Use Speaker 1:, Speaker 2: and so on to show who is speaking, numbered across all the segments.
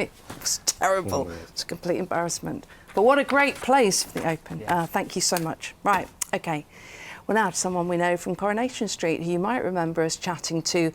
Speaker 1: It was terrible. It's a complete embarrassment. But what a great place for the Open.
Speaker 2: Yeah.
Speaker 1: Thank you so much. Right, OK. Well, now to someone we know from Coronation Street, who you might remember us chatting to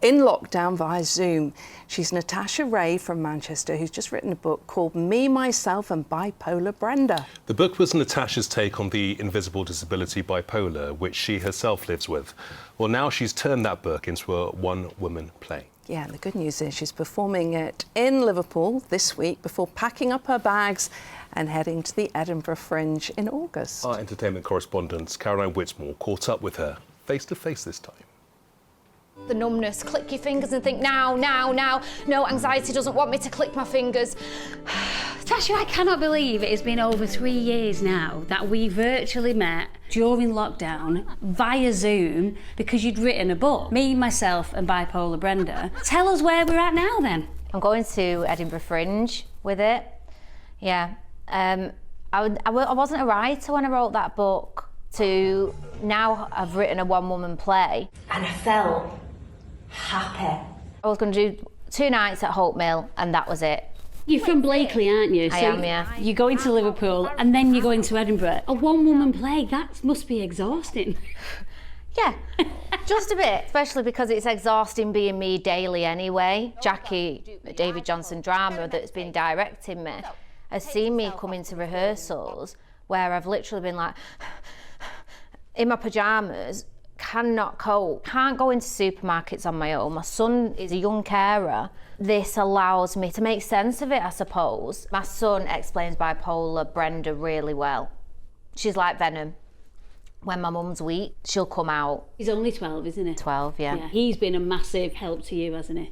Speaker 1: in lockdown via Zoom. She's Natasha Ray from Manchester, who's just written a book called Me, Myself and Bipolar Brenda.
Speaker 3: The book was Natasha's take on the invisible disability bipolar, which she herself lives with. Well, now she's turned that book into a one-woman play.
Speaker 1: Yeah, and the good news is she's performing it in Liverpool this week before packing up her bags and heading to the Edinburgh Fringe in August.
Speaker 3: Our entertainment correspondent, Caroline Whitmore, caught up with her face-to-face this time.
Speaker 4: The numbness, click your fingers and think, now. No, anxiety doesn't want me to click my fingers.
Speaker 5: Tasha, I cannot believe it has been over 3 years now that we virtually met during lockdown via Zoom because you'd written a book, Me, Myself and Bipolar Brenda. Tell us where we're at now then.
Speaker 4: I'm going to Edinburgh Fringe with it. Yeah. I wasn't a writer when I wrote that book. To now I've written a one-woman play.
Speaker 6: And I felt happy.
Speaker 4: I was going to do 2 nights at Hope Mill and that was it.
Speaker 5: You're from Blakely, aren't you?
Speaker 4: I am, yeah.
Speaker 5: You're going to Liverpool and then you're going to Edinburgh. A one-woman play, that must be exhausting.
Speaker 4: Yeah, just a bit, especially because it's exhausting being me daily anyway. Jackie, David Johnson drama that's been directing me, has seen me come into rehearsals where I've literally been like, in my pyjamas, cannot cope, can't go into supermarkets on my own. My son is a young carer. This allows me to make sense of it, I suppose. My son explains bipolar Brenda really well. She's like Venom. When my mum's weak, she'll come out.
Speaker 5: He's only 12, isn't he?
Speaker 4: 12, yeah.
Speaker 5: He's been a massive help to you, hasn't he?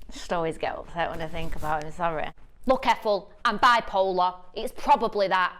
Speaker 4: I just always get upset when I think about him, sorry. Look, Ethel, I'm bipolar. It's probably that.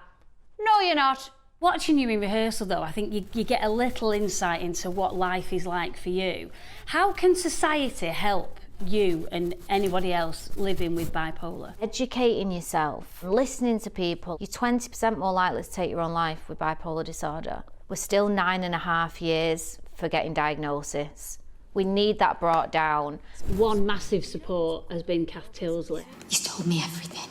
Speaker 4: No, you're not.
Speaker 5: Watching you in rehearsal, though, I think you get a little insight into what life is like for you. How can society help you and anybody else living with bipolar?
Speaker 4: Educating yourself, listening to people. You're 20% more likely to take your own life with bipolar disorder. We're still 9.5 years for getting diagnosis. We need that brought down.
Speaker 5: One massive support has been Kath Tilsley.
Speaker 6: He's told me everything.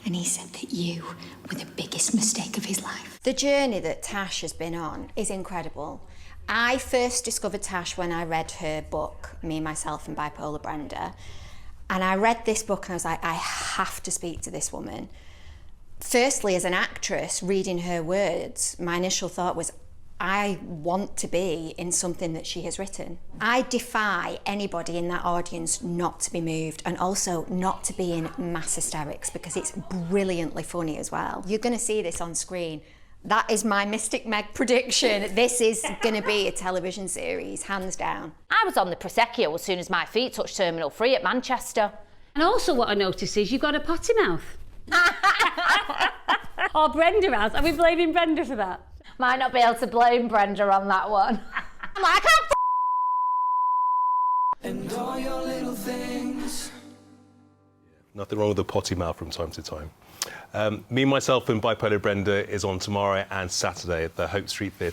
Speaker 6: And he said that you were the biggest mistake of his life.
Speaker 7: The journey that Tash has been on is incredible. I first discovered Tash when I read her book, Me, Myself and Bipolar Brenda. And I read this book and I was like, I have to speak to this woman. Firstly, as an actress, reading her words, my initial thought was, I want to be in something that she has written. I defy anybody in that audience not to be moved and also not to be in mass hysterics because it's brilliantly funny as well. You're going to see this on screen. That is my Mystic Meg prediction. This is going to be a television series, hands down.
Speaker 4: I was on the Prosecco as soon as my feet touched Terminal 3 at Manchester.
Speaker 5: And also what I noticed is you've got a potty mouth. Or Brenda has. Are we blaming Brenda for that?
Speaker 4: Might not be able to blame Brenda on that one. I'm like, I can't
Speaker 8: And all your little things.
Speaker 3: Nothing wrong with a potty mouth from time to time. Me, Myself and Bipolar Brenda is on tomorrow and Saturday at the Hope Street Theatre.